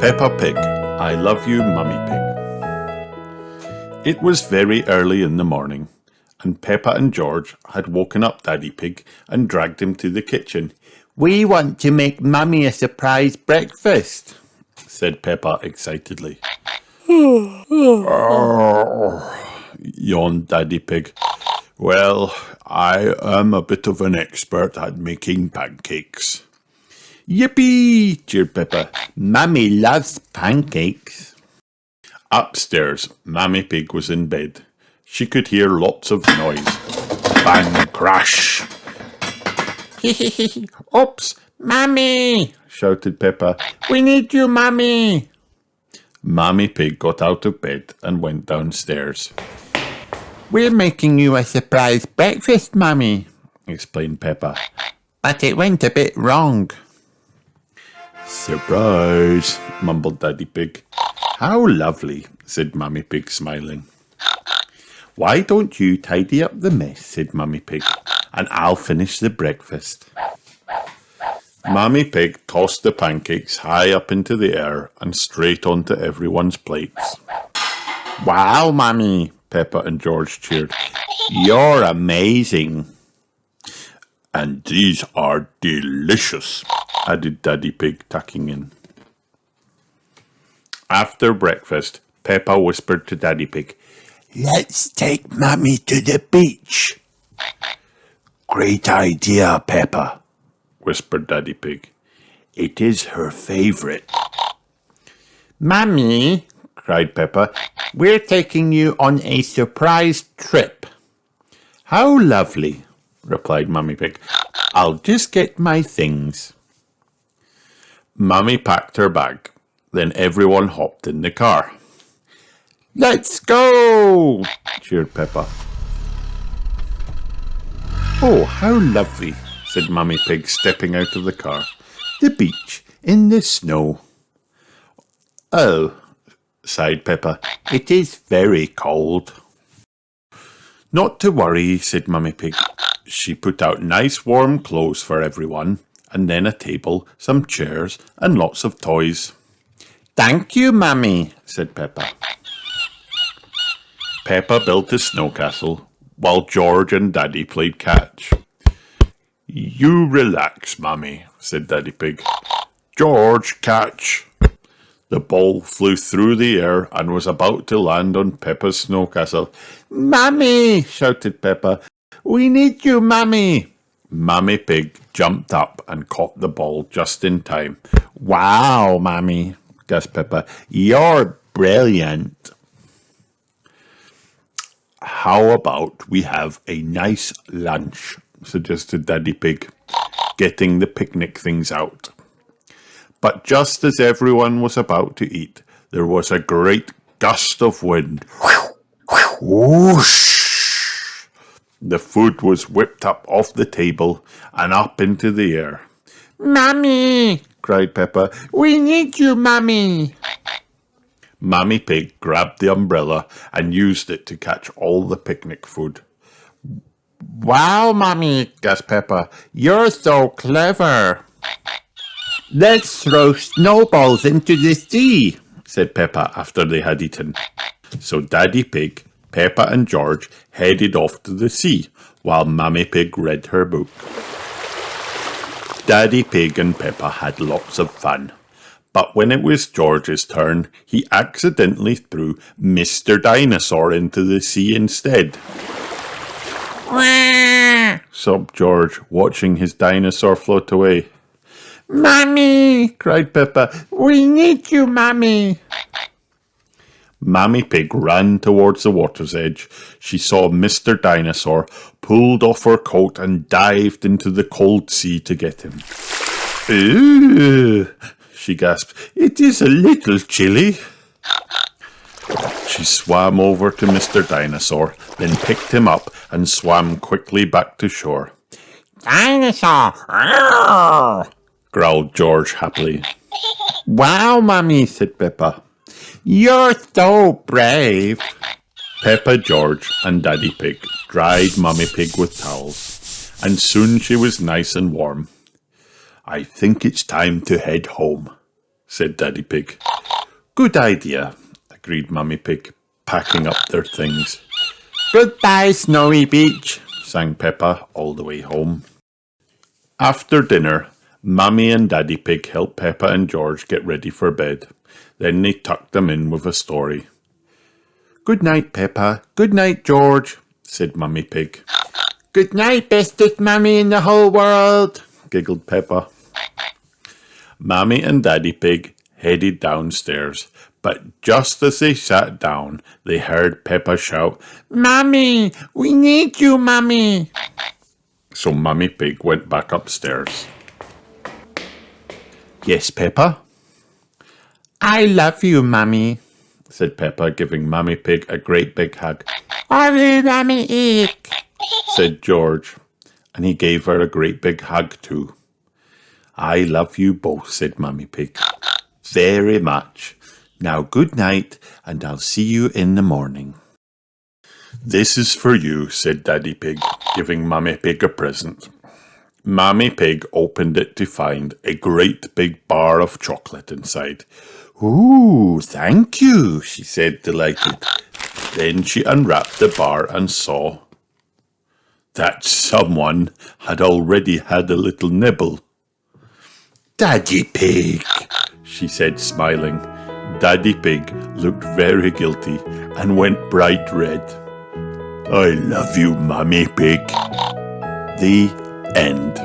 Peppa Pig, I Love You, Mummy Pig. It was very early in the morning, and Peppa and George had woken up Daddy Pig and dragged him to the kitchen. "We want to make Mummy a surprise breakfast," said Peppa excitedly. Yawned Daddy Pig. Well, I am a bit of an expert at making pancakes. "Yippee!" cheered Peppa. "Mummy loves pancakes." Upstairs, Mammy Pig was in bed. She could hear lots of noise. Bang, crash. "Oops, Mummy!" shouted Peppa. "We need you, Mummy!" Mammy Pig got out of bed and went downstairs. "We're making you a surprise breakfast, Mummy," explained Peppa. "But it went a bit wrong." "Surprise," mumbled Daddy Pig. "How lovely," said Mammy Pig, smiling. "Why don't you tidy up the mess," said Mammy Pig, "and I'll finish the breakfast." Mammy Pig tossed the pancakes high up into the air and straight onto everyone's plates. "Wow, Mummy!" Peppa and George cheered. "You're amazing." "And these are delicious," added Daddy Pig, tucking in. After breakfast, Peppa whispered to Daddy Pig, "Let's take Mummy to the beach." "Great idea, Peppa," whispered Daddy Pig. "It is her favourite." "Mummy," cried Peppa, "we're taking you on a surprise trip." "How lovely," replied Mummy Pig. "I'll just get my things." Mummy packed her bag. Then everyone hopped in the car. "Let's go!" cheered Peppa. "Oh, how lovely," said Mummy Pig, stepping out of the car. "The beach in the snow." "Oh," sighed Peppa, "it is very cold." "Not to worry," said Mummy Pig. She put out nice warm clothes for everyone, and then a table, some chairs, and lots of toys. "Thank you, Mummy," said Peppa. Peppa built a snow castle, while George and Daddy played catch. "You relax, Mummy," said Daddy Pig. "George, catch!" The ball flew through the air and was about to land on Peppa's snow castle. "Mummy!" shouted Peppa. "We need you, Mummy!" Mammy Pig jumped up and caught the ball just in time. "Wow, Mummy!" gasped Peppa. "You're brilliant." "How about we have a nice lunch?" suggested Daddy Pig, getting the picnic things out. But just as everyone was about to eat, there was a great gust of wind. Whoosh! The food was whipped up off the table and up into the air. "Mummy!" cried Peppa. "We need you, Mummy!" Mammy Pig grabbed the umbrella and used it to catch all the picnic food. "Wow, Mummy!" gasped Peppa. "You're so clever." "Let's throw snowballs into the sea," said Peppa after they had eaten. So Daddy Pig, Peppa and George headed off to the sea while Mammy Pig read her book. Daddy Pig and Peppa had lots of fun. But when it was George's turn, he accidentally threw Mr. Dinosaur into the sea instead. "Wah!" sobbed George, watching his dinosaur float away. "Mummy!" cried Peppa. "We need you, Mummy!" Mammy Pig ran towards the water's edge. She saw Mr. Dinosaur, pulled off her coat and dived into the cold sea to get him. "Ooh!" she gasped. "It is a little chilly." She swam over to Mr. Dinosaur, then picked him up and swam quickly back to shore. "Dinosaur!" growled George happily. "Wow, Mummy!" said Peppa. "You're so brave." Peppa, George, and Daddy Pig dried Mummy Pig with towels, and soon she was nice and warm. "I think it's time to head home," said Daddy Pig. Good idea, agreed Mummy Pig, packing up their things. Goodbye, Snowy Beach, sang Peppa all the way home. After dinner, Mummy and Daddy Pig helped Peppa and George get ready for bed. Then they tucked them in with a story. Good night, Peppa. Good night, George, said Mummy Pig. Good night, bestest mummy in the whole world, giggled Peppa. Mummy and Daddy Pig headed downstairs, but just as they sat down, they heard Peppa shout, Mummy, we need you, Mummy. So Mummy Pig went back upstairs. Yes, Peppa? I love you, Mummy, said Peppa, giving Mummy Pig a great big hug. Are you, Mummy Pig? said George, and he gave her a great big hug too. I love you both, said Mummy Pig. Very much. Now good night, and I'll see you in the morning. This is for you, said Daddy Pig, giving Mummy Pig a present. Mummy Pig opened it to find a great big bar of chocolate inside. Ooh, thank you, she said, delighted. Then she unwrapped the bar and saw that someone had already had a little nibble. Daddy Pig, she said, smiling. Daddy Pig looked very guilty and went bright red. I love you, Mummy Pig. The end.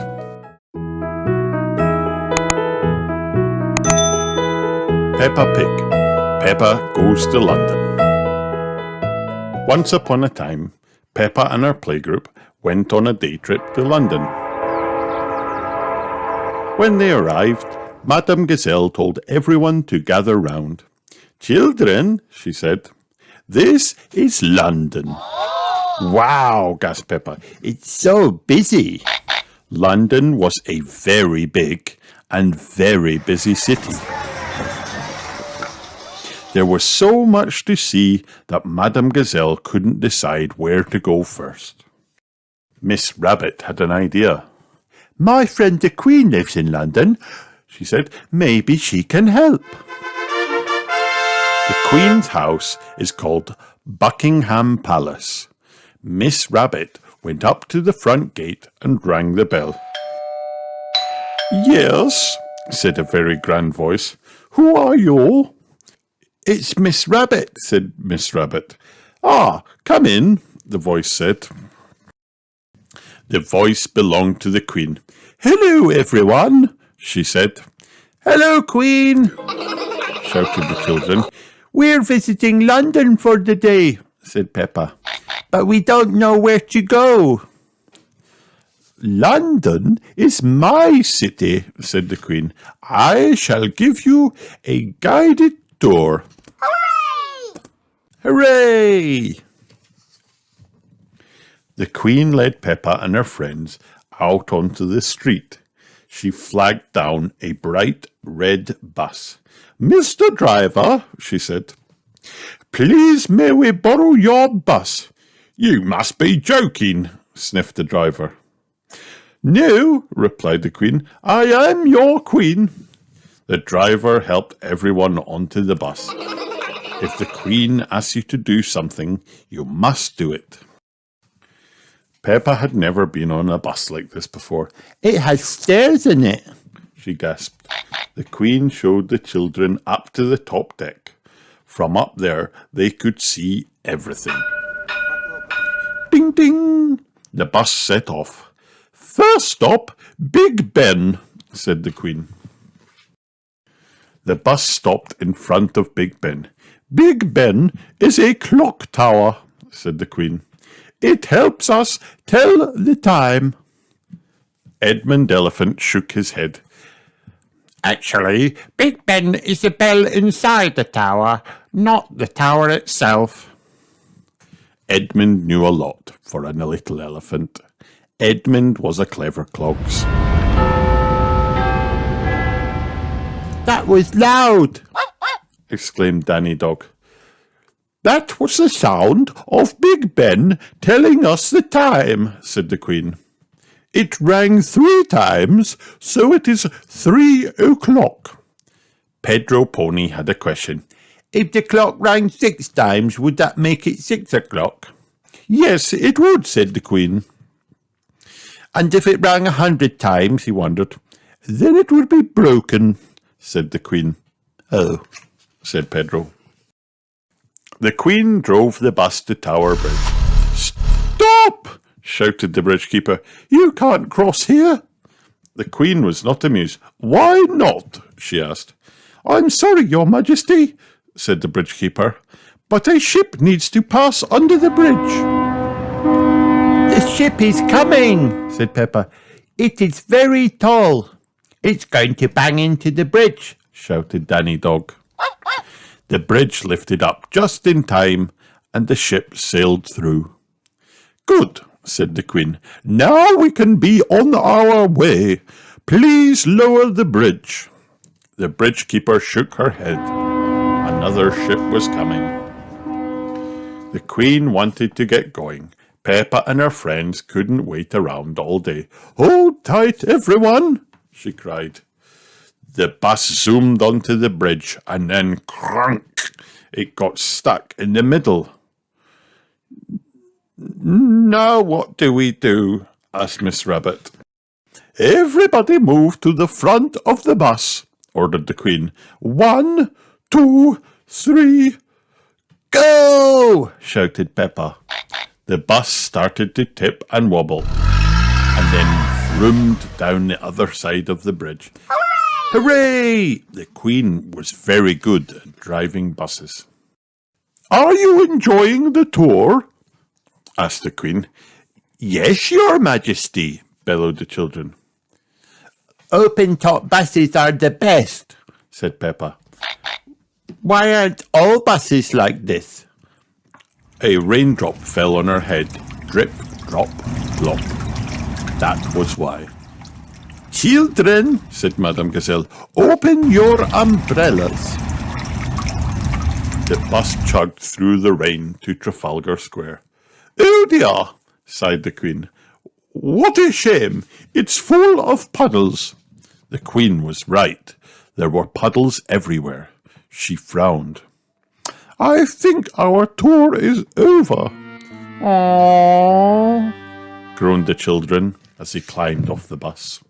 Peppa Pig. Peppa Goes to London. Once upon a time, Peppa and her playgroup went on a day trip to London. When they arrived, Madame Gazelle told everyone to gather round. Children, she said, this is London. Wow, gasped Peppa, it's so busy. London was a very big and very busy city. There was so much to see that Madame Gazelle couldn't decide where to go first. Miss Rabbit had an idea. My friend the Queen lives in London, she said. Maybe she can help. The Queen's house is called Buckingham Palace. Miss Rabbit went up to the front gate and rang the bell. Yes, said a very grand voice. Who are you? It's Miss Rabbit, said Miss Rabbit. Ah, come in, the voice said. The voice belonged to the Queen. Hello, everyone, she said. Hello, Queen, shouted the children. We're visiting London for the day, said Peppa. But we don't know where to go. London is my city, said the Queen. I shall give you a guided tour. Hooray! Hooray! The Queen led Peppa and her friends out onto the street. She flagged down a bright red bus. Mr. Driver, she said, please may we borrow your bus? You must be joking, sniffed the driver. No, replied the Queen, I am your Queen. The driver helped everyone onto the bus. If the Queen asks you to do something, you must do it. Peppa had never been on a bus like this before. It has stairs in it, she gasped. The Queen showed the children up to the top deck. From up there, they could see everything. Ding, ding! The bus set off. First stop, Big Ben, said the Queen. The bus stopped in front of Big Ben. Big Ben is a clock tower, said the Queen. It helps us tell the time. Edmund Elephant shook his head. Actually, Big Ben is the bell inside the tower, not the tower itself. Edmund knew a lot for a little elephant. Edmund was a clever clogs. That was loud, exclaimed Danny Dog. That was the sound of Big Ben telling us the time, said the Queen. It rang 3 times, so it is 3 o'clock. Pedro Pony had a question. If the clock rang 6 times, would that make it 6 o'clock? Yes, it would, said the Queen. And if it rang 100 times, he wondered. Then it would be broken, said the Queen. Oh, said Pedro. The Queen drove the bus to Tower Bridge. Stop! Shouted the bridge keeper. You can't cross here. The Queen was not amused. Why not? She asked. I'm sorry, Your Majesty, said the bridge keeper, but a ship needs to pass under the bridge. The ship is coming, said Peppa. It is very tall. It's going to bang into the bridge, shouted Danny Dog. The bridge lifted up just in time, and the ship sailed through. Good, said the Queen. Now we can be on our way. Please lower the bridge. The bridge keeper shook her head. Another ship was coming. The Queen wanted to get going. Peppa and her friends couldn't wait around all day. Hold tight, everyone, she cried. The bus zoomed onto the bridge, and then crunk, it got stuck in the middle. Now what do we do? Asked Miss Rabbit. Everybody move to the front of the bus, ordered the Queen. 1, 2, 3, go! Shouted Peppa. The bus started to tip and wobble, and then zoomed down the other side of the bridge. Hooray! The Queen was very good at driving buses. Are you enjoying the tour? Asked the Queen. Yes, Your Majesty, bellowed the children. Open-top buses are the best, said Peppa. Why aren't all buses like this? A raindrop fell on her head. Drip, drop, plop. That was why. Children, said Madame Gazelle, open your umbrellas. The bus chugged through the rain to Trafalgar Square. Oh dear, sighed the Queen. What a shame. It's full of puddles. The Queen was right. There were puddles everywhere. She frowned. I think our tour is over. Aww, groaned the children as they climbed off the bus.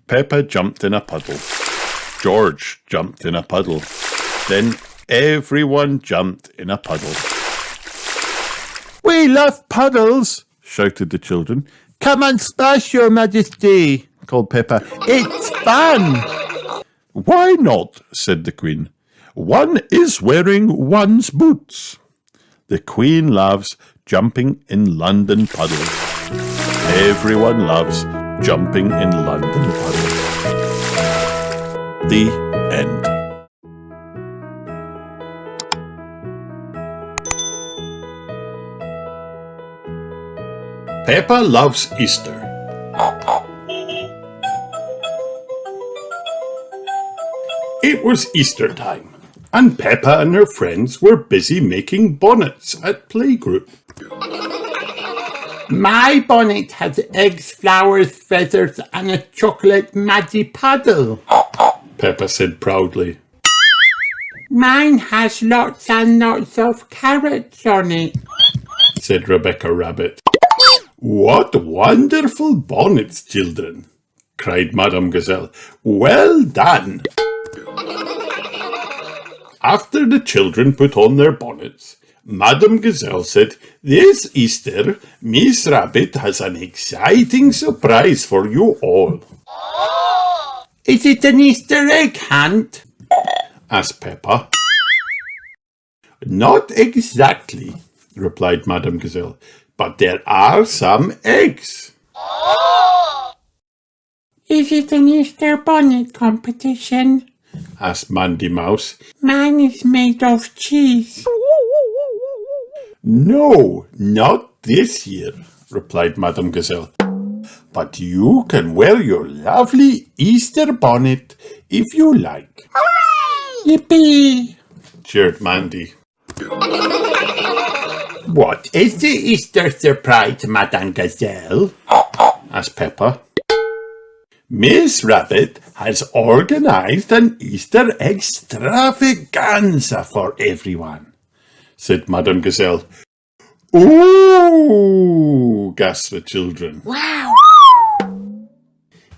Peppa jumped in a puddle. George jumped in a puddle. Then everyone jumped in a puddle. We love puddles, shouted the children. Come and splash, Your Majesty, called Peppa. It's fun. Why not? Said the Queen. One is wearing one's boots. The Queen loves jumping in London puddles. Everyone loves jumping in London puddles. The end. Peppa loves Easter. It was Easter time, and Peppa and her friends were busy making bonnets at playgroup. My bonnet has eggs, flowers, feathers, and a chocolate magic puddle, Peppa said proudly. Mine has lots and lots of carrots on it, said Rebecca Rabbit. What wonderful bonnets, children, cried Madame Gazelle. Well done. After the children put on their bonnets, Madame Gazelle said, This Easter, Miss Rabbit has an exciting surprise for you all. Is it an Easter egg hunt? asked Peppa. Not exactly, replied Madame Gazelle, but there are some eggs. Is it an Easter bonnet competition? asked Mandy Mouse. Mine is made of cheese. No, not this year, replied Madame Gazelle. But you can wear your lovely Easter bonnet if you like. Hooray! Yippee! cheered Mandy. What is the Easter surprise, Madame Gazelle? asked Peppa. Miss Rabbit has organised an Easter extravaganza for everyone, said Madame Gazelle. Ooh, gasped the children. Wow!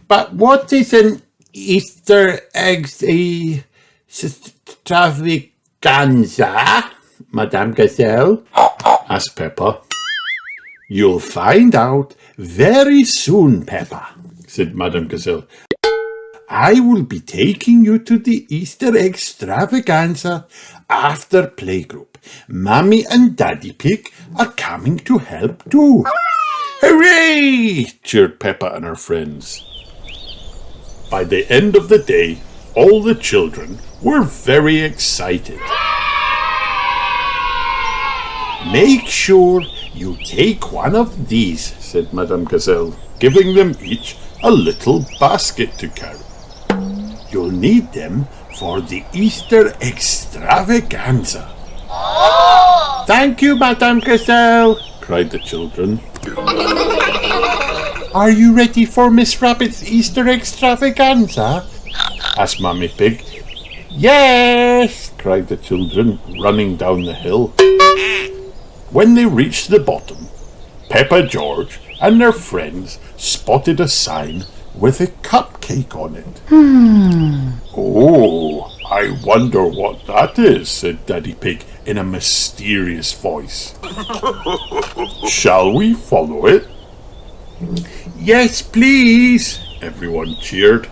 But what is an Easter extravaganza, Madame Gazelle? Asked Peppa. You'll find out very soon, Peppa, said Madame Gazelle. I will be taking you to the Easter extravaganza after playgroup. Mummy and Daddy Pig are coming to help too. Hooray! Cheered Peppa and her friends. By the end of the day, all the children were very excited. Make sure you take one of these, said Madame Gazelle, giving them each a little basket to carry. You'll need them for the Easter extravaganza. Thank you, Madame Gazelle, cried the children. Are you ready for Miss Rabbit's Easter extravaganza? Asked Mummy Pig. Yes, cried the children, running down the hill. When they reached the bottom, Peppa George and their friends spotted a sign with a cupcake on it. Oh, I wonder what that is, said Daddy Pig in a mysterious voice. Shall we follow it? Yes, please, everyone cheered.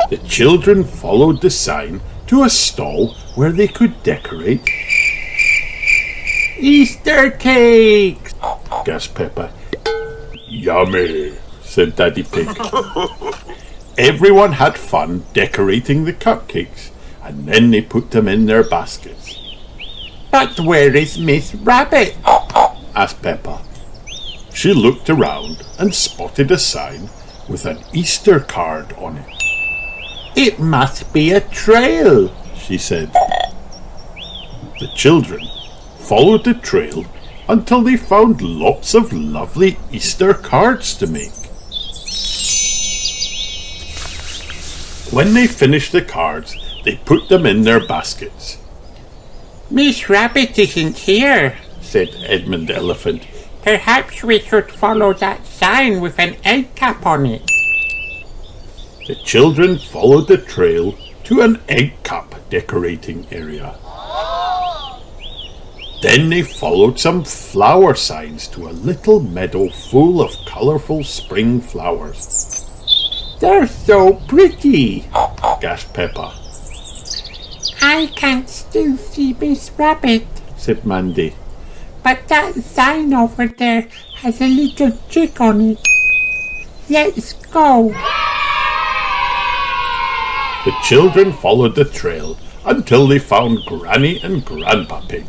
The children followed the sign to a stall where they could decorate. Easter cakes, gasped Peppa. Yummy, said Daddy Pig. Everyone had fun decorating the cupcakes, and then they put them in their baskets. But where is Miss Rabbit? Asked Peppa. She looked around and spotted a sign with an Easter card on it. It must be a trail, she said. The children followed the trail until they found lots of lovely Easter cards to make. When they finished the cards, they put them in their baskets. Miss Rabbit isn't here, said Edmund Elephant. Perhaps we should follow that sign with an egg cap on it. The children followed the trail to an egg cup decorating area. Then they followed some flower signs to a little meadow full of colourful spring flowers. They're so pretty, gasped Peppa. I can't still see Miss Rabbit, said Mandy. But that sign over there has a little chick on it. Let's go. The children followed the trail until they found Granny and Grandpa Pig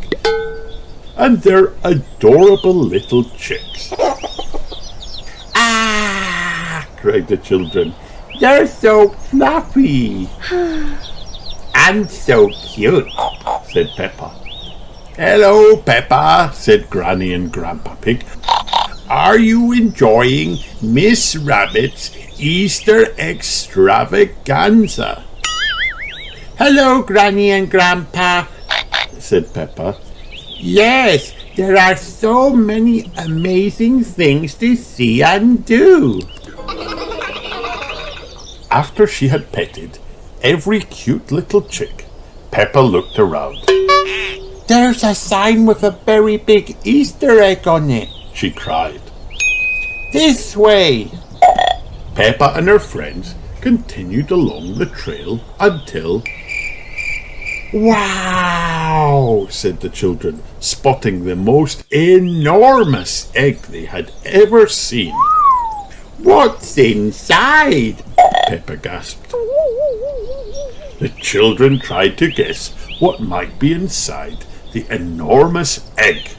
and their adorable little chicks. Ah, cried the children. They're so fluffy. And so cute, said Peppa. Hello, Peppa, said Granny and Grandpa Pig. Are you enjoying Miss Rabbit's Easter extravaganza? Hello, Granny and Grandpa, said Peppa. Yes, there are so many amazing things to see and do. After she had petted every cute little chick, Peppa looked around. There's a sign with a very big Easter egg on it, she cried. This way. Peppa and her friends continued along the trail until... Wow, said the children, spotting the most enormous egg they had ever seen. What's inside? Peppa gasped. The children tried to guess what might be inside the enormous egg.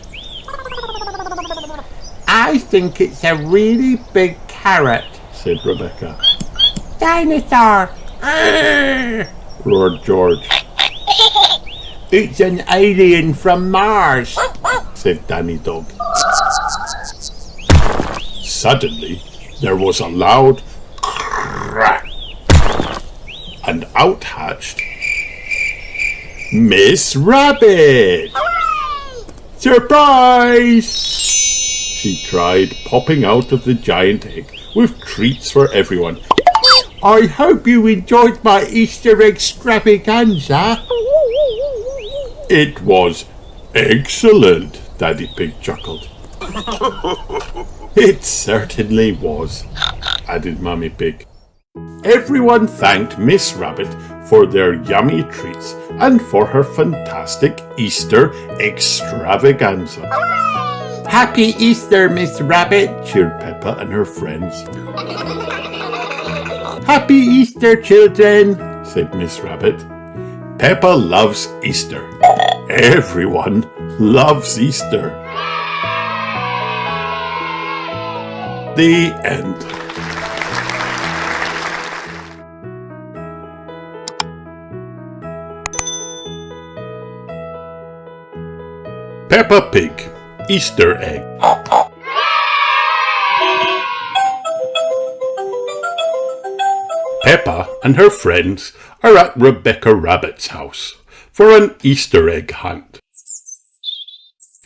I think it's a really big carrot, said Rebecca. Dinosaur! Arr! Roared George. It's an alien from Mars, said Danny Dog. Suddenly, there was a loud crack, out hatched Miss Rabbit. Surprise! She cried, popping out of the giant egg with treats for everyone. I hope you enjoyed my Easter egg extravaganza. It was excellent, Daddy Pig chuckled. It certainly was, added Mummy Pig. Everyone thanked Miss Rabbit for their yummy treats and for her fantastic Easter extravaganza. Happy Easter, Miss Rabbit, cheered Peppa and her friends. Happy Easter, children, said Miss Rabbit. Peppa loves Easter. Everyone loves Easter. The end. Peppa Pig Easter Egg. Peppa and her friends are at Rebecca Rabbit's house for an Easter egg hunt.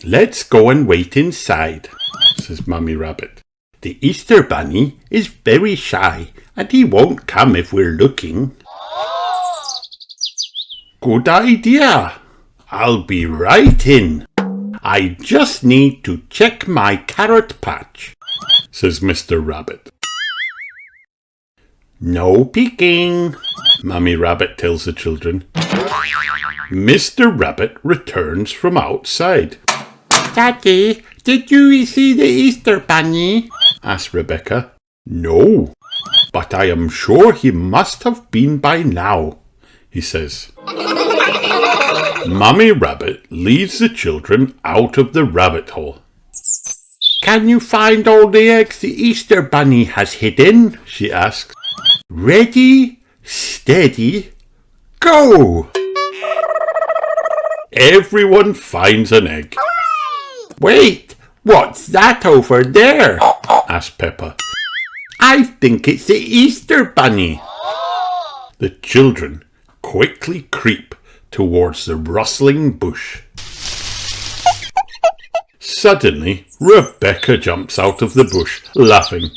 Let's go and wait inside, says Mummy Rabbit. The Easter Bunny is very shy and he won't come if we're looking. Good idea. I'll be right in. I just need to check my carrot patch, says Mr. Rabbit. No peeking, Mummy Rabbit tells the children. Mr. Rabbit returns from outside. Daddy, did you see the Easter Bunny? Asked Rebecca. No, but I am sure he must have been by now, he says. Mummy Rabbit leads the children out of the rabbit hole. Can you find all the eggs the Easter Bunny has hidden? She asks. Ready, steady, go! Everyone finds an egg. Wait, what's that over there? Asked Peppa. I think it's the Easter Bunny. The children quickly creep towards the rustling bush. Suddenly, Rebecca jumps out of the bush, laughing.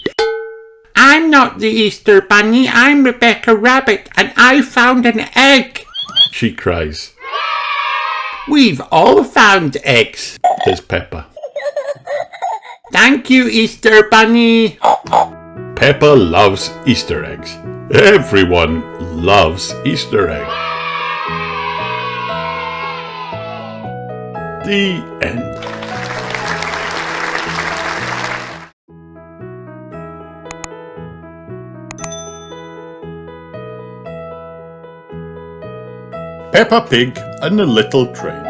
I'm not the Easter Bunny, I'm Rebecca Rabbit, and I found an egg, she cries. We've all found eggs, says Peppa. Thank you, Easter Bunny. Peppa loves Easter eggs. Everyone loves Easter eggs. The end. Peppa Pig and the Little Train.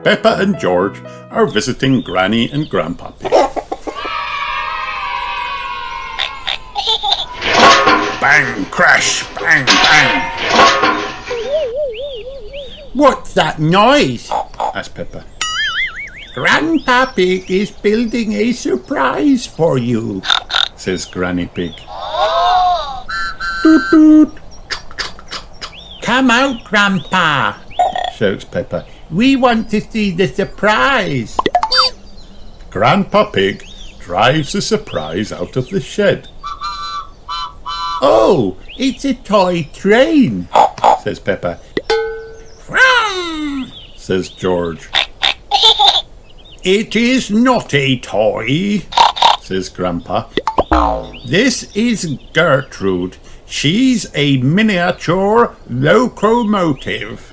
Peppa and George are visiting Granny and Grandpa Pig. Bang, crash, bang, bang. What's that noise? Asked Peppa. Grandpa Pig is building a surprise for you, says Granny Pig. Toot toot. Come out, Grandpa, shouts Peppa. We want to see the surprise. Grandpa Pig drives the surprise out of the shed. Oh, it's a toy train, says Peppa. Vroom, says George. It is not a toy, says Grandpa. This is Gertrude. She's a miniature locomotive.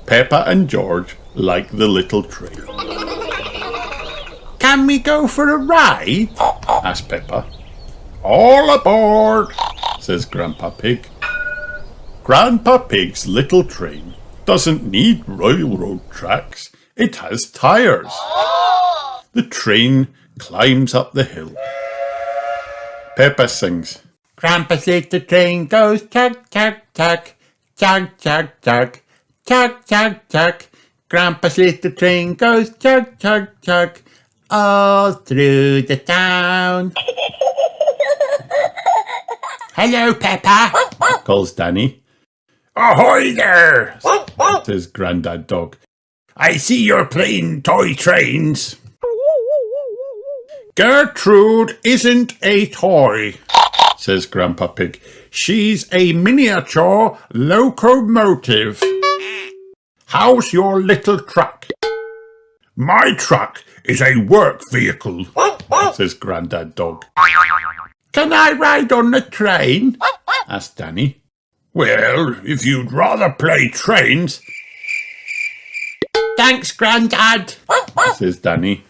Peppa and George like the little train. Can we go for a ride? asked Peppa. All aboard, says Grandpa Pig. Grandpa Pig's little train doesn't need railroad tracks. It has tires. The train climbs up the hill. Peppa sings. Grandpa's little train goes tug, tug, tug, tug, tug, tug, tug, tug, tug. Grandpa's little train goes tug, tug, tug, all through the town. Hello, Peppa, calls Danny. Ahoy there, Says Grandad Dog. I see you're playing toy trains. Gertrude isn't a toy, says Grandpa Pig. She's a miniature locomotive. How's your little truck? My truck is a work vehicle, says Grandad Dog. Can I ride on the train? Asked Danny. Well, if you'd rather play trains. Thanks, Grandad, says Danny.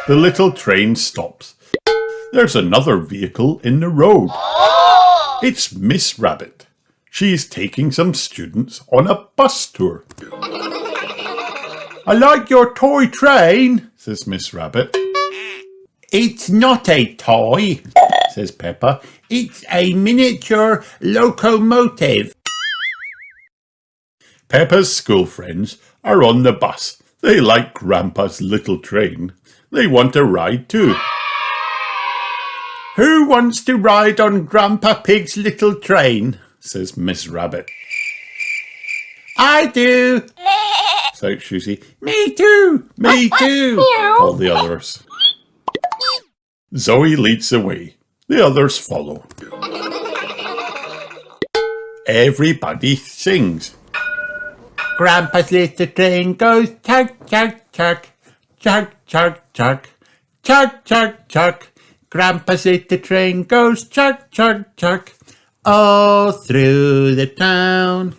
The little train stops. There's another vehicle in the road. It's Miss Rabbit. She's taking some students on a bus tour. I like your toy train, says Miss Rabbit. It's not a toy, says Peppa. It's a miniature locomotive. Peppa's school friends are on the bus. They like Grandpa's little train. They want a ride too. Who wants to ride on Grandpa Pig's little train? says Miss Rabbit. I do, shouts Susie. Me too, me too, All the others. Zoe leads the way. The others follow. Everybody sings. Grandpa's little train goes chug, chug, chug, chug, chug, chug, chug, chug, chug. Grandpa's little train goes chug, chug, chug, all through the town.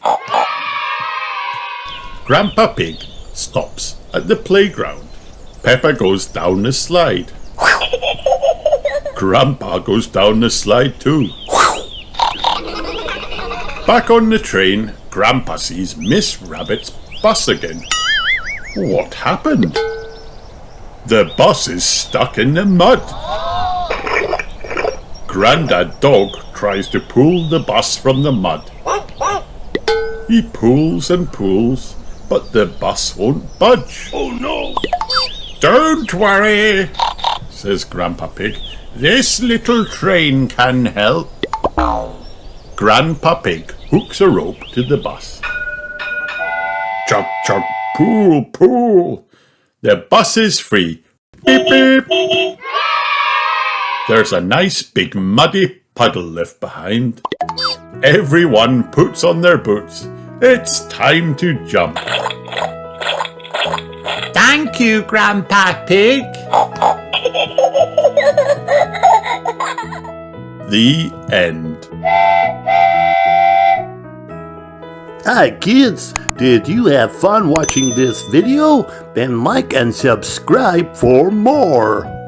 Grandpa Pig stops at the playground. Peppa goes down the slide. Grandpa goes down the slide too. Back on the train, Grandpa sees Miss Rabbit's bus again. What happened? The bus is stuck in the mud. Grandad Dog tries to pull the bus from the mud. He pulls and pulls, but the bus won't budge. Oh no! Don't worry, says Grandpa Pig. This little train can help. Grandpa Pig hooks a rope to the bus. Chug, chug, pull, pull. The bus is free. Beep, beep. There's a nice big muddy puddle left behind. Everyone puts on their boots. It's time to jump. Thank you, Grandpa Pig. The end. Hi kids, did you have fun watching this video? Then like and subscribe for more.